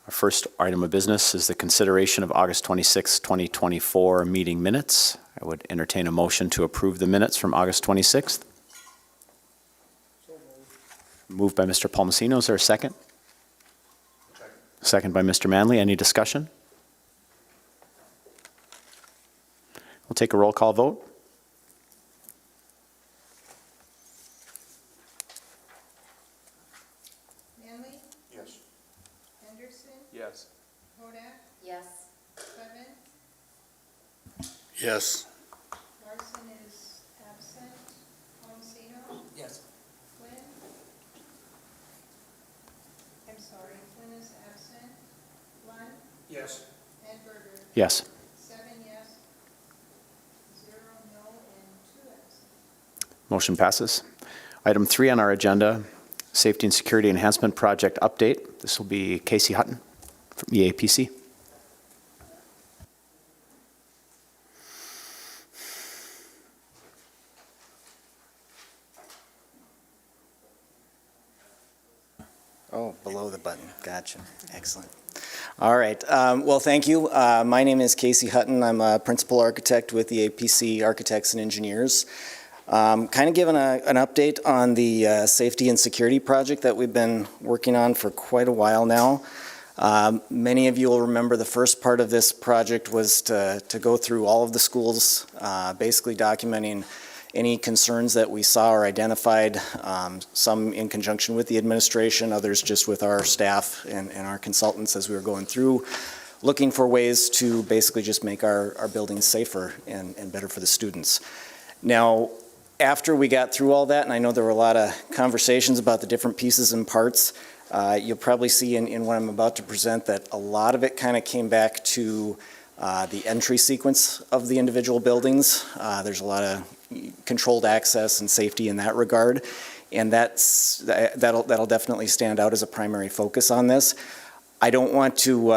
Our first item of business is the consideration of August 26, 2024 meeting minutes. I would entertain a motion to approve the minutes from August 26th. Moved by Mr. Palmasino. Is there a second? Second by Mr. Manley. Any discussion? We'll take a roll call vote. Manley? Yes. Henderson? Yes. Hodak? Yes. Clement? Yes. Larson is absent. Palmasino? Yes. Flynn? I'm sorry, Flynn is absent. Lund? Yes. And Berger? Yes. 7 yes, 0 no, and 2 absent. Motion passes. Item 3 on our agenda, Safety and Security Enhancement Project Update. This will be Casey Hutton from EAPC. Oh, below the button. Gotcha. Excellent. All right. Well, thank you. My name is Casey Hutton. I'm a principal architect with the APC Architects and Engineers. Kind of giving an update on the safety and security project that we've been working on for quite a while now. Many of you will remember the first part of this project was to go through all of the schools, basically documenting any concerns that we saw or identified, some in conjunction with the administration, others just with our staff and our consultants as we were going through, looking for ways to basically just make our buildings safer and better for the students. Now, after we got through all that, and I know there were a lot of conversations about the different pieces and parts, you'll probably see in what I'm about to present that a lot of it kind of came back to the entry sequence of the individual buildings. There's a lot of controlled access and safety in that regard, and that'll definitely stand out as a primary focus on this. I don't want to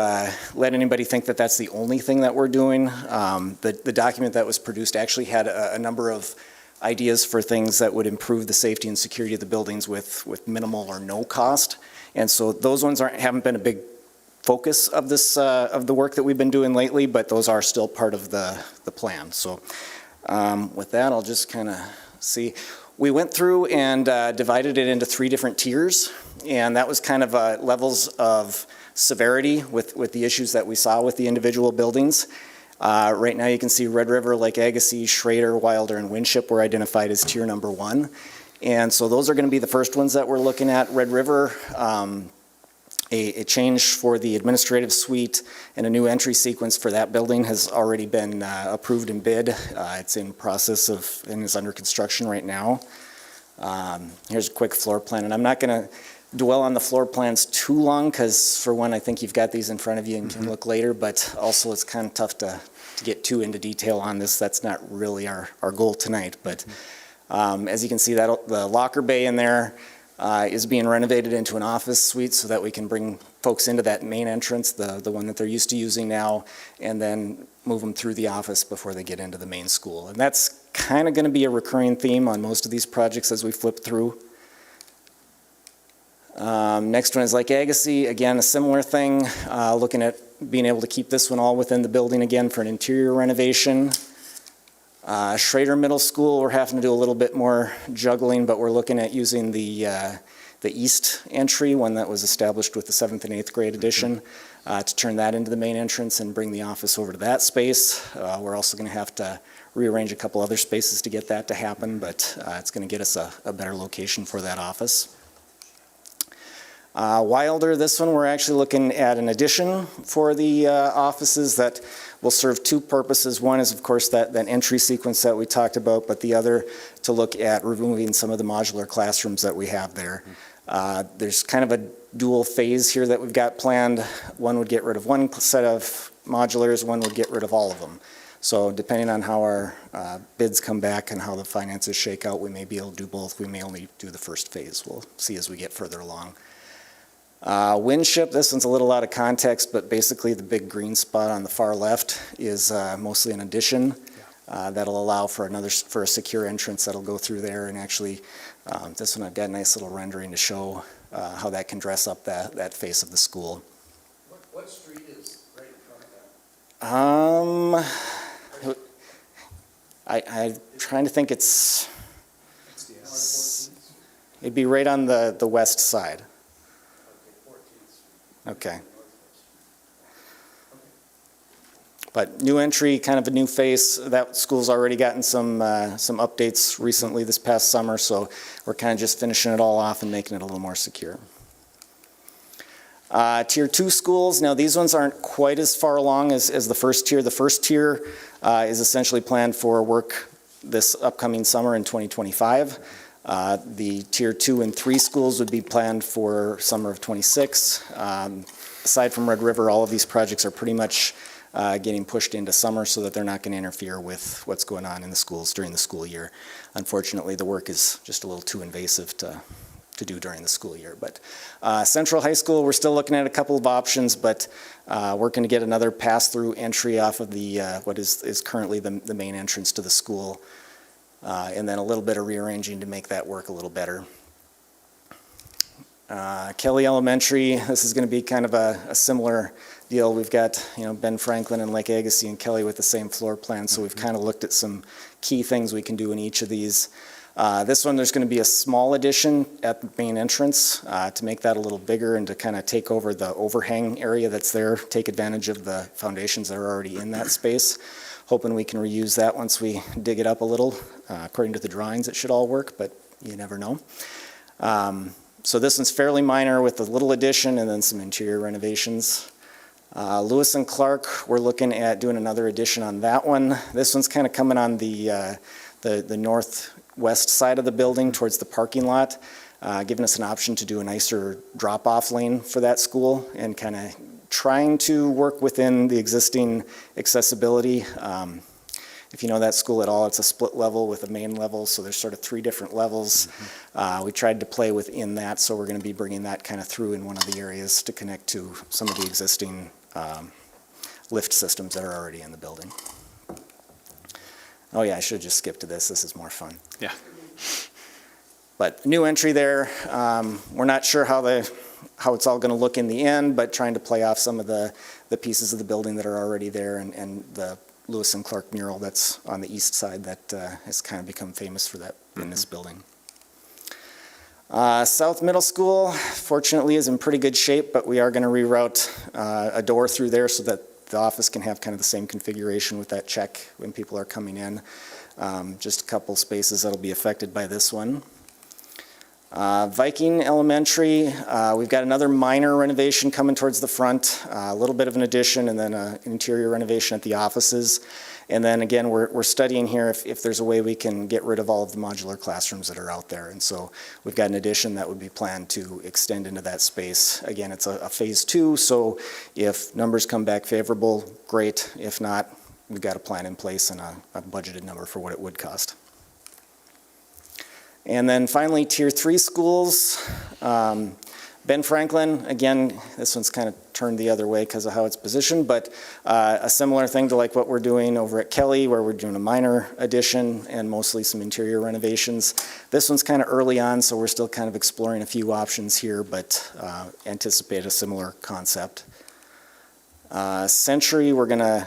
let anybody think that that's the only thing that we're doing. The document that was produced actually had a number of ideas for things that would improve the safety and security of the buildings with minimal or no cost, and so those ones haven't been a big focus of this of the work that we've been doing lately, but those are still part of the plan. So with that, I'll just kind of see. We went through and divided it into 3 different tiers, and that was kind of levels of severity with the issues that we saw with the individual buildings. Right now you can see Red River, Lake Agassiz, Schrader, Wilder, and Winship were identified as tier number 1. And so those are going to be the first ones that we're looking at. Red River, a change for the administrative suite and a new entry sequence for that building has already been approved and bid. It's in process and is under construction right now. Here's a quick floor plan, and I'm not going to dwell on the floor plans too long because, for one, I think you've got these in front of you and can look later, but also it's kind of tough to get too into detail on this. That's not really our goal tonight, but as you can see, the locker bay in there is being renovated into an office suite so that we can bring folks into that main entrance, the one that they're used to using now, and then move them through the office before they get into the main school. And that's kind of going to be a recurring theme on most of these projects as we flip through. Next one is Lake Agassiz. Again, a similar thing, looking at being able to keep this one all within the building again for an interior renovation. Schrader Middle School, we're having to do a little bit more juggling, but we're looking at using the east entry, one that was established with the 7th and 8th grade edition, to turn that into the main entrance and bring the office over to that space. We're also going to have to rearrange a couple other spaces to get that to happen, but it's going to get us a better location for that office. Wilder, this one we're actually looking at an addition for the offices that will serve 2 purposes. One is, of course, that entry sequence that we talked about, but the other to look at removing some of the modular classrooms that we have there. There's kind of a dual phase here that we've got planned. One would get rid of one set of modulars, one would get rid of all of them. So depending on how our bids come back and how the finances shake out, we may be able to do both. We may only do the first phase. We'll see as we get further along. Winship, this one's a little out of context, but basically the big green spot on the far left is mostly an addition. That'll allow for a secure entrance that'll go through there, and actually this one I've got a nice little rendering to show how that can dress up that face of the school. What What street is right in front of that? I'm trying to think it's, 14th? it'd be right on the west side. Okay, 14th. Okay. But new entry, kind of a new face. That school's already gotten some updates recently this past summer, so we're kind of just finishing it all off and making it a little more secure. Tier 2 schools, now these ones aren't quite as far along as the first tier. The first tier is essentially planned for work this upcoming summer in 2025. The Tier 2 and 3 schools would be planned for summer of 26. Aside from Red River, all of these projects are pretty much getting pushed into summer so that they're not going to interfere with what's going on in the schools during the school year. Unfortunately, the work is just a little too invasive to do during the school year. But Central High School, we're still looking at a couple of options, but working to get another pass-through entry off of the what is currently the main entrance to the school, and then a little bit of rearranging to make that work a little better. Kelly Elementary, this is going to be kind of a similar deal. We've got, Ben Franklin and Lake Agassiz and Kelly with the same floor plan, so we've kind of looked at some key things we can do in each of these. This one, there's going to be a small addition at the main entrance to make that a little bigger and to kind of take over the overhang area that's there, take advantage of the foundations that are already in that space. Hoping we can reuse that once we dig it up a little. According to the drawings, it should all work, but you never know. So this one's fairly minor with a little addition and then some interior renovations. Lewis and Clark, we're looking at doing another addition on that one. This one's kind of coming on the northwest side of the building towards the parking lot, giving us an option to do a nicer drop-off lane for that school and kind of trying to work within the existing accessibility. If you know that school at all, it's a split level with a main level, so there's sort of 3 different levels. We tried to play within that, so we're going to be bringing that kind of through in one of the areas to connect to some of the existing lift systems that are already in the building. Oh yeah, I should have just skipped to this. This is more fun. Yeah. But new entry there. We're not sure how it's all going to look in the end, but trying to play off some of the pieces of the building that are already there and the Lewis and Clark mural that's on the east side that has kind of become famous for that in this building. South Middle School, fortunately, is in pretty good shape, but we are going to reroute a door through there so that the office can have kind of the same configuration with that check when people are coming in. Just a couple spaces that'll be affected by this one. Viking Elementary, we've got another minor renovation coming towards the front, a little bit of an addition and then an interior renovation at the offices. And then again, we're studying here if there's a way we can get rid of all of the modular classrooms that are out there. And so we've got an addition that would be planned to extend into that space. Again, it's a phase 2, so if numbers come back favorable, great. If not, we've got a plan in place and a budgeted number for what it would cost. And then finally, Tier 3 schools. Ben Franklin, again, this one's kind of turned the other way because of how it's positioned, but a similar thing to like what we're doing over at Kelly, where we're doing a minor addition and mostly some interior renovations. This one's kind of early on, so we're still kind of exploring a few options here, but anticipate a similar concept. Century, we're going to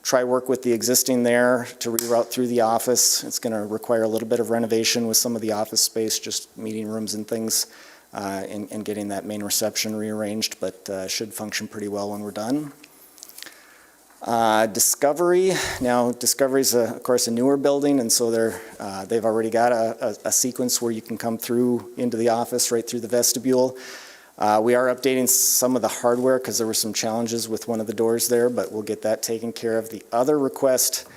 try work with the existing there to reroute through the office. It's going to require a little bit of renovation with some of the office space, just meeting rooms and things, and getting that main reception rearranged, but should function pretty well when we're done. Discovery, now Discovery is of course a newer building, and so they've already got a sequence where you can come through into the office right through the vestibule. We are updating some of the hardware because there were some challenges with one of the doors there, but we'll get that taken care of. The other request,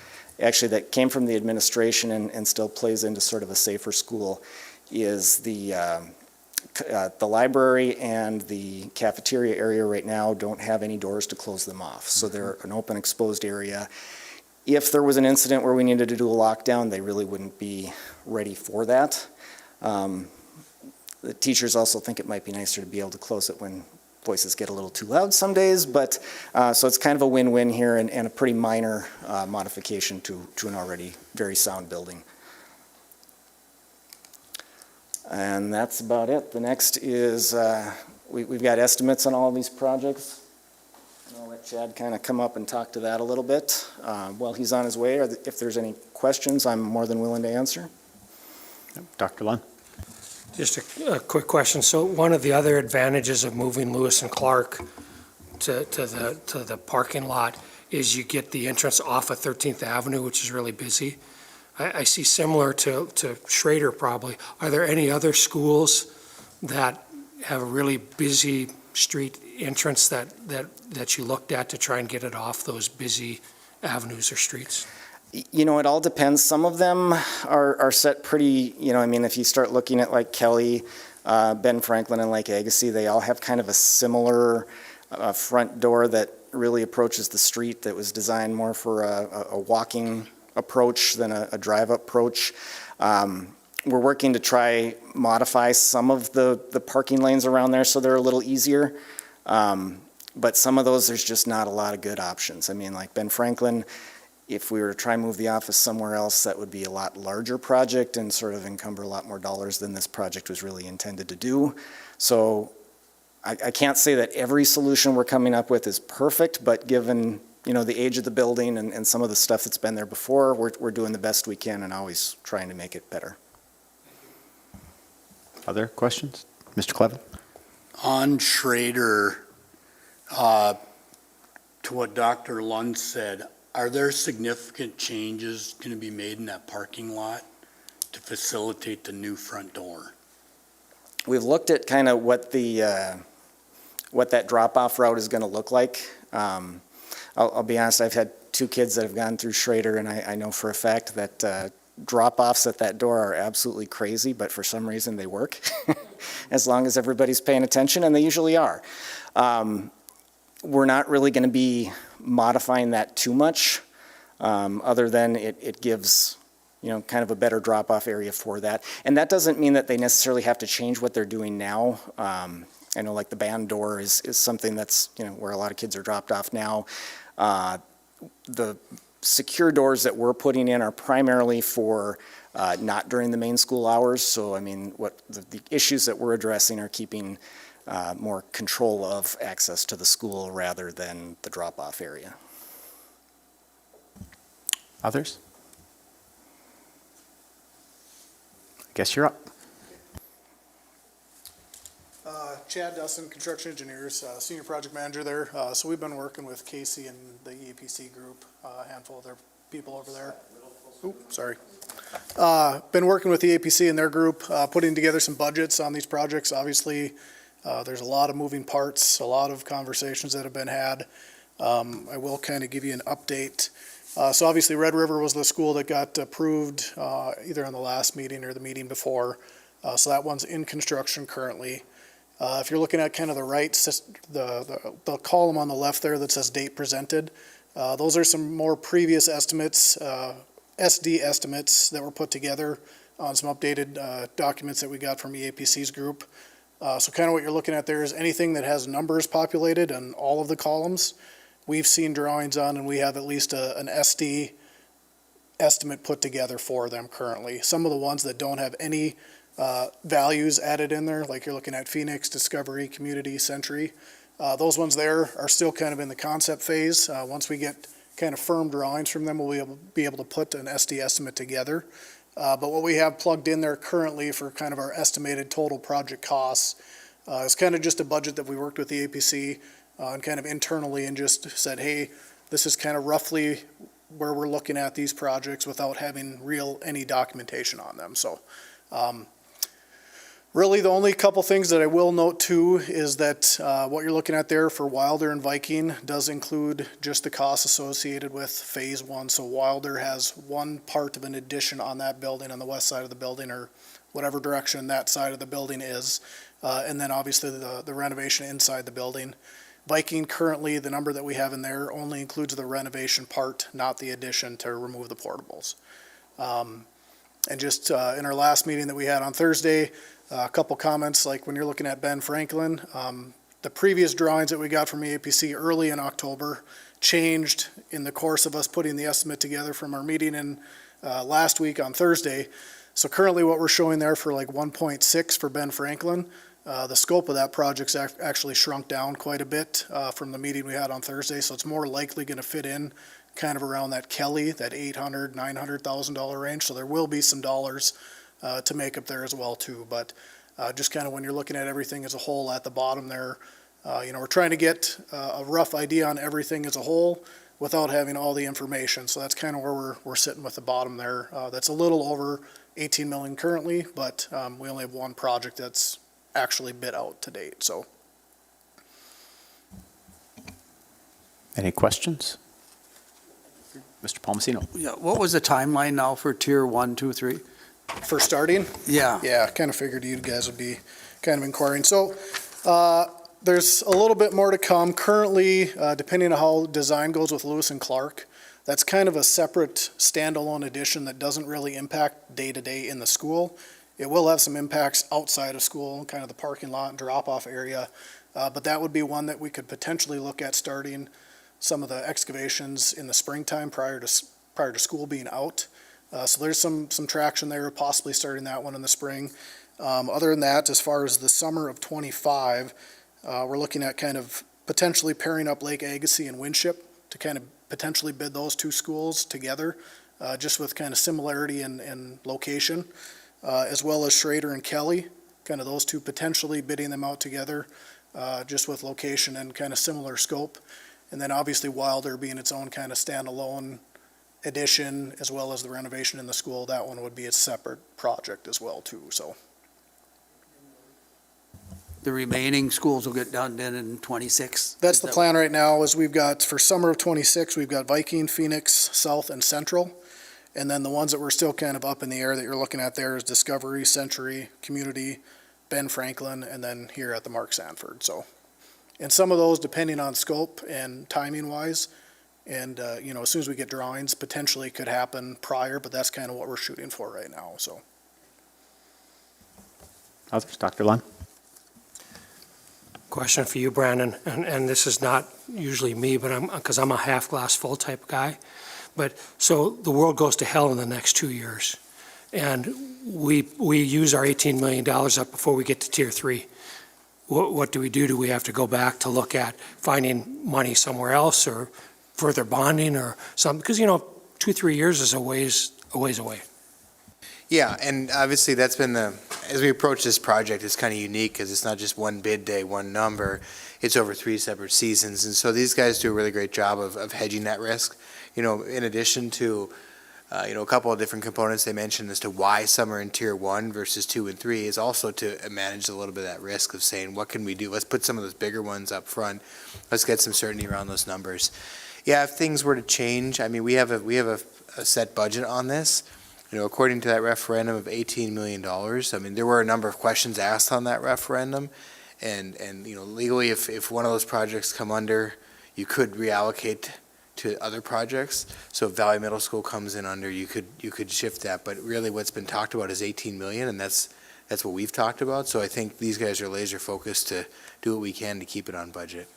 actually that came from the administration and still plays into sort of a safer school, is the library and the cafeteria area right now don't have any doors to close them off. So they're an open, exposed area. If there was an incident where we needed to do a lockdown, they really wouldn't be ready for that. The teachers also think it might be nicer to be able to close it when voices get a little too loud some days, but so it's kind of a win-win here and a pretty minor modification to an already very sound building. And that's about it. The next is, we've got estimates on all of these projects. Chad kind of come up and talk to that a little bit while he's on his way, or if there's any questions, I'm more than willing to answer. Dr. Lund? Just a quick question. So one of the other advantages of moving Lewis and Clark to the parking lot is you get the entrance off of 13th Avenue, which is really busy. I see similar to Schrader probably. Are there any other schools that have a really busy street entrance that you looked at to try and get it off those busy avenues or streets? You know, it all depends. Some of them are set pretty, you know, I mean, if you start looking at like Kelly, Ben Franklin, and Lake Agassiz, they all have kind of a similar front door that really approaches the street, that was designed more for a walking approach than a drive-up approach. We're working to try modify some of the parking lanes around there so they're a little easier. But some of those, there's just not a lot of good options. I mean, like Ben Franklin, if we were to try and move the office somewhere else, that would be a lot larger project and sort of encumber a lot more dollars than this project was really intended to do. So I can't say that every solution we're coming up with is perfect, but given, you know, the age of the building and some of the stuff that's been there before, we're doing the best we can and always trying to make it better. Other questions? Mr. Clevin? On Schrader, to what Dr. Lund said, are there significant changes going to be made in that parking lot to facilitate the new front door? We've looked at kind of what that drop-off route is going to look like. I'll be honest, I've had 2 kids that have gone through Schrader, and I know for a fact that drop-offs at that door are absolutely crazy, but for some reason they work, as long as everybody's paying attention, and they usually are. We're not really going to be modifying that too much, other than it gives, you know, kind of a better drop-off area for that. And that doesn't mean that they necessarily have to change what they're doing now. I know like the band door is something that's, you know, where a lot of kids are dropped off now. The secure doors that we're putting in are primarily for not during the main school hours. So, I mean, what the issues that we're addressing are keeping more control of access to the school rather than the drop-off area. Others? I guess you're up. Chad Dustin, Construction Engineers, Senior Project Manager there. So we've been working with Casey and the EAPC group, a handful of their people over there. Oops, sorry. Been working with the EAPC and their group, putting together some budgets on these projects. Obviously, there's a lot of moving parts, a lot of conversations that have been had. I will kind of give you an update. So obviously Red River was the school that got approved either on the last meeting or the meeting before. So that one's in construction currently. If you're looking at kind of the right, the column on the left there that says date presented, those are some more previous estimates, SD estimates that were put together on some updated documents that we got from EAPC's group. So kind of what you're looking at there is anything that has numbers populated on all of the columns, we've seen drawings on, and we have at least an SD estimate put together for them currently. Some of the ones that don't have any values added in there, like you're looking at Phoenix, Discovery, Community, Century. Those ones there are still kind of in the concept phase. Once we get kind of firm drawings from them, we'll be able to put an SD estimate together. But what we have plugged in there currently for kind of our estimated total project costs is kind of just a budget that we worked with the APC and kind of internally and just said, hey, this is kind of roughly where we're looking at these projects without having any documentation on them. So really, the only couple things that I will note too is that what you're looking at there for Wilder and Viking does include just the costs associated with phase 1. So Wilder has one part of an addition on that building on the west side of the building, or whatever direction that side of the building is. And then obviously the renovation inside the building. Viking currently, the number that we have in there only includes the renovation part, not the addition to remove the portables. And just in our last meeting that we had on Thursday, a couple comments, like when you're looking at Ben Franklin, the previous drawings that we got from EAPC early in October changed in the course of us putting the estimate together from our meeting in last week on Thursday. So currently what we're showing there for like 1.6 for Ben Franklin The scope of that project's actually shrunk down quite a bit from the meeting we had on Thursday, so it's more likely going to fit in kind of around that Kelly, that $800,000, $900,000 range. So there will be some dollars to make up there as well too. But just kind of when you're looking at everything as a whole at the bottom there, we're trying to get a rough idea on everything as a whole without having all the information. So that's kind of where we're sitting with the bottom there. That's a little over 18 million currently, but we only have one project that's actually bid out to date. So Any questions? Mr. Palmasino? Yeah, what was the timeline now for tier 1, 2, 3? for starting, Yeah, yeah, kind of figured you guys would be kind of inquiring. So there's a little bit more to come. Currently, depending on how design goes with Lewis and Clark, that's kind of a separate standalone addition that doesn't really impact day-to-day in the school. It will have some impacts outside of school, kind of the parking lot and drop-off area, but that would be one that we could potentially look at starting some of the excavations in the springtime prior to school being out. So there's some traction there, possibly starting that one in the spring. Other than that, as far as the summer of '25, we're looking at kind of potentially pairing up Lake Agassiz and Winship to kind of potentially bid those two schools together, just with kind of similarity in location, as well as Schrader and Kelly, kind of those two potentially bidding them out together, just with location and kind of similar scope. And then obviously Wilder being its own kind of standalone addition, as well as the renovation in the school, that one would be a separate project as well too, so. the remaining schools will get done then in 26? That's the plan right now, is we've got, for summer of '26, we've got Viking, Phoenix, South, and Central. And then the ones that we're still kind of up in the air that you're looking at there is Discovery, Century, Community, Ben Franklin, and then here at the Mark Sanford, so. And some of those, depending on scope and timing wise, and, as soon as we get drawings, potentially could happen prior, but that's kind of what we're shooting for right now, so. Others? Dr. Lund? Question for you, Brandon, and this is not usually me, but because I'm a half-glass full type guy. But, so the world goes to hell in the next 2 years. And we use our $18 million up before we get to tier 3. What do we do? Do we have to go back to look at finding money somewhere else or further bonding or something? Because, 2-3 years is a ways away. Yeah, and obviously that's been as we approach this project, it's kind of unique because it's not just one bid day, one number. It's over 3 separate seasons. And so these guys do a really great job of hedging that risk. In addition to, a couple of different components they mentioned as to why some are in tier 1 versus 2 and 3 is also to manage a little bit of that risk of saying, what can we do? Let's put some of those bigger ones up front. Let's get some certainty around those numbers. Yeah, if things were to change, we have a set budget on this. According to that referendum of $18 million, there were a number of questions asked on that referendum. And legally, if one of those projects come under, you could reallocate to other projects. So if Valley Middle School comes in under, you could shift that. But really what's been talked about is 18 million, and that's what we've talked about. So I think these guys are laser focused to do what we can to keep it on budget.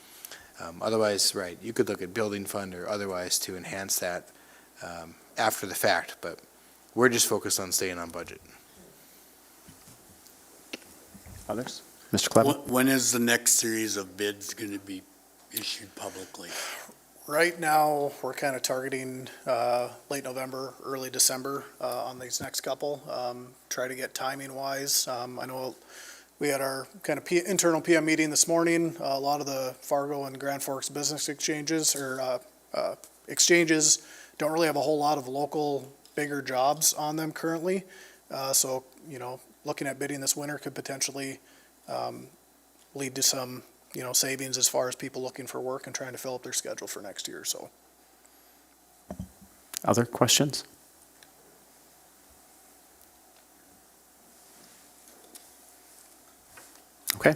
Otherwise, right, you could look at building fund or otherwise to enhance that after the fact, but we're just focused on staying on budget. Others? Mr. Clever? When is the next series of bids going to be issued publicly? Right now, we're kind of targeting late November, early December on these next couple. Try to get timing wise. I know we had our kind of internal PM meeting this morning. A lot of the Fargo and Grand Forks business exchanges don't really have a whole lot of local bigger jobs on them currently. So, looking at bidding this winter could potentially lead to some savings as far as people looking for work and trying to fill up their schedule for next year, so. Other questions? Okay,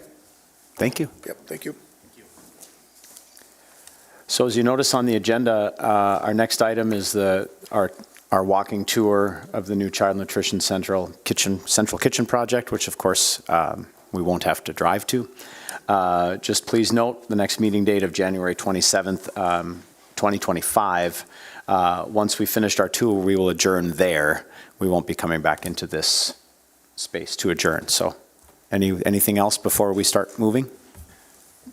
thank you. Yep, thank you. So as you notice on the agenda, our next item is our walking tour of the new Child Nutrition Central Kitchen project, which of course we won't have to drive to. Just please note the next meeting date of January 27th, 2025. Once we finished our tour, we will adjourn there. We won't be coming back into this space to adjourn. So Anything else before we start moving?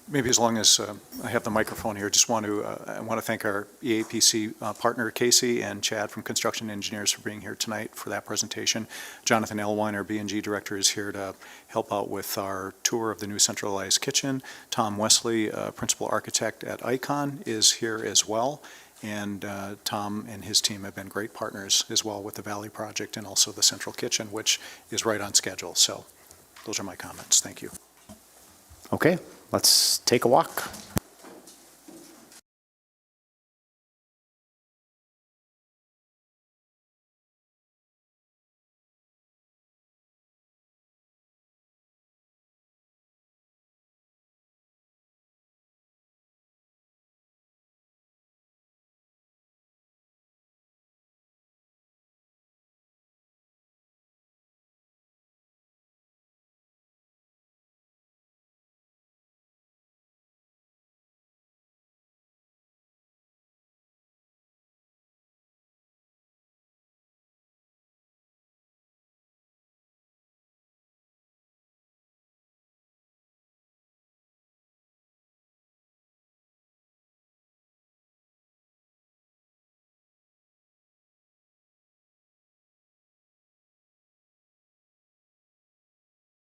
Maybe as long as I have the microphone here, just want to thank our EAPC partner, Casey, and Chad from Construction Engineers for being here tonight for that presentation. Jonathan Elwine, our B&G director, is here to help out with our tour of the new centralized kitchen. Tom Wesley, principal architect at Icon, is here as well. And Tom and his team have been great partners as well with the Valley Project and also the central kitchen, which is right on schedule. So those are my comments. Thank you. Okay, let's take a walk.